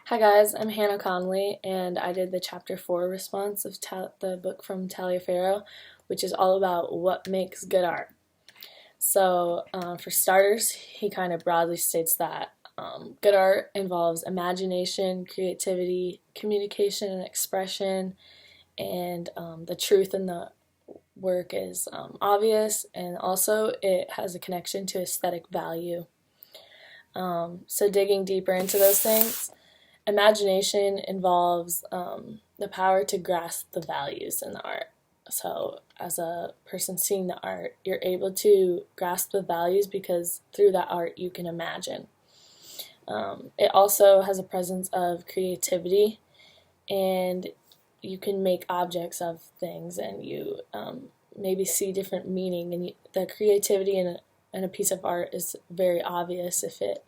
Hi guys, I'm Hannah Conley, and I did the Chapter 4 response of the book from Taliaferro, which is all about what makes good art. So, for starters, he kind of broadly states that good art involves imagination, creativity, communication and expression, and the truth in the work is obvious, and also it has a connection to aesthetic value. So digging deeper into those things, imagination involves the power to grasp the values in the art. So as a person seeing the art, you're able to grasp the values because through that art you can imagine. It also has a presence of creativity, and you can make objects of things, and you maybe see different meaning, and the creativity in a piece of art is very obvious if it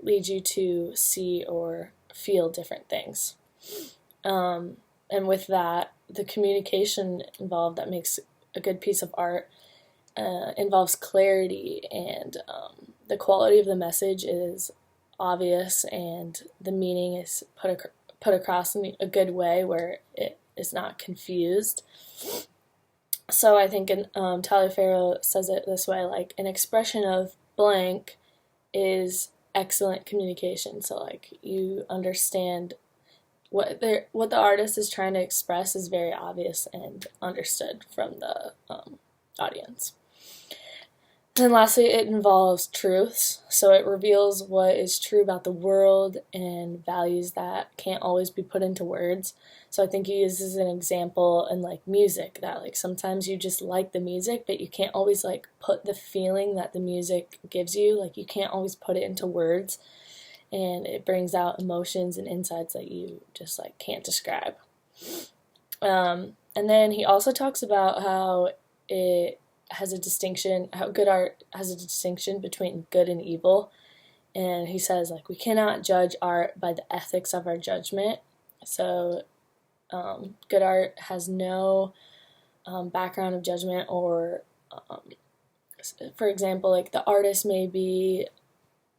leads you to see or feel different things. And with that, the communication involved that makes a good piece of art involves clarity, and the quality of the message is obvious, and the meaning is put across in a good way where it is not confused. So I think Taliaferro says it this way, like, an expression of blank is excellent communication. So like, you understand what the artist is trying to express is very obvious and understood from the audience. And lastly, it involves truths. So it reveals what is true about the world and values that can't always be put into words. So I think he uses an example in like music, that like sometimes you just like the music, but you can't always like put the feeling that the music gives you, like you can't always put it into words, and it brings out emotions and insights that you just like can't describe. And then he also talks about how good art has a distinction between good and evil. And he says, like, we cannot judge art by the ethics of our judgment. So good art has no background of judgment, or for example, like the artist may be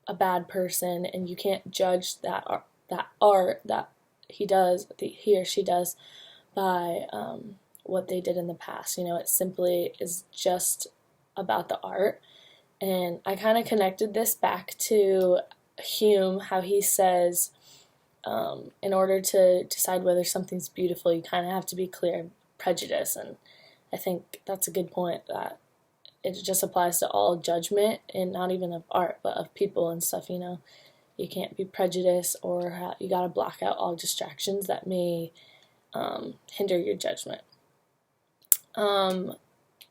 a bad person, and you can't judge that art that he or she does by what they did in the past. You know, it simply is just about the art. And I kind of connected this back to Hume, how he says in order to decide whether something's beautiful, you kind of have to be clear of prejudice. And I think that's a good point, that it just applies to all judgment, and not even of art, but of people and stuff. You know, you can't be prejudiced, or you gotta block out all distractions that may hinder your judgment.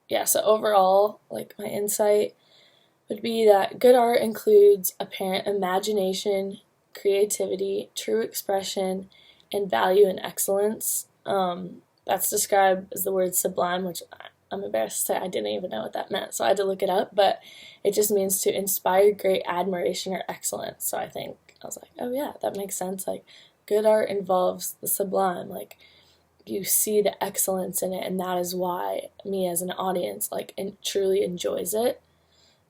Yeah, so overall, like, my insight would be that good art includes apparent imagination, creativity, true expression, and value and excellence. That's described as the word sublime, which I'm embarrassed to say I didn't even know what that meant, so I had to look it up, but it just means to inspire great admiration or excellence. So I was like, oh yeah, that makes sense. Like, good art involves the sublime, like, you see the excellence in it, and that is why me as an audience truly enjoys it.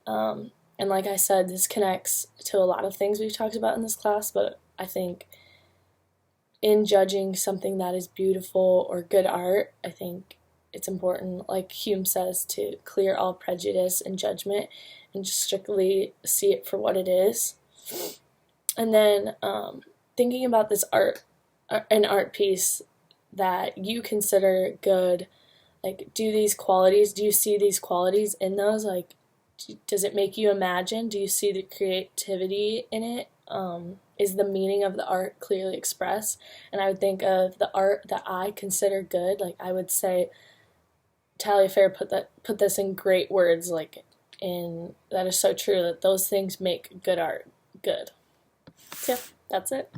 And like I said, this connects to a lot of things we've talked about in this class, but I think in judging something that is beautiful or good art, I think it's important, like Hume says, to clear all prejudice and judgment and just strictly see it for what it is. And then thinking about this an art piece that you consider good, like, do you see these qualities in those? Like, does it make you imagine? Do you see the creativity in it? Is the meaning of the art clearly expressed? And I would think of the art that I consider good, like, I would say Taliaferro put this in great words, like, that is so true, that those things make good art good. So yeah, that's it.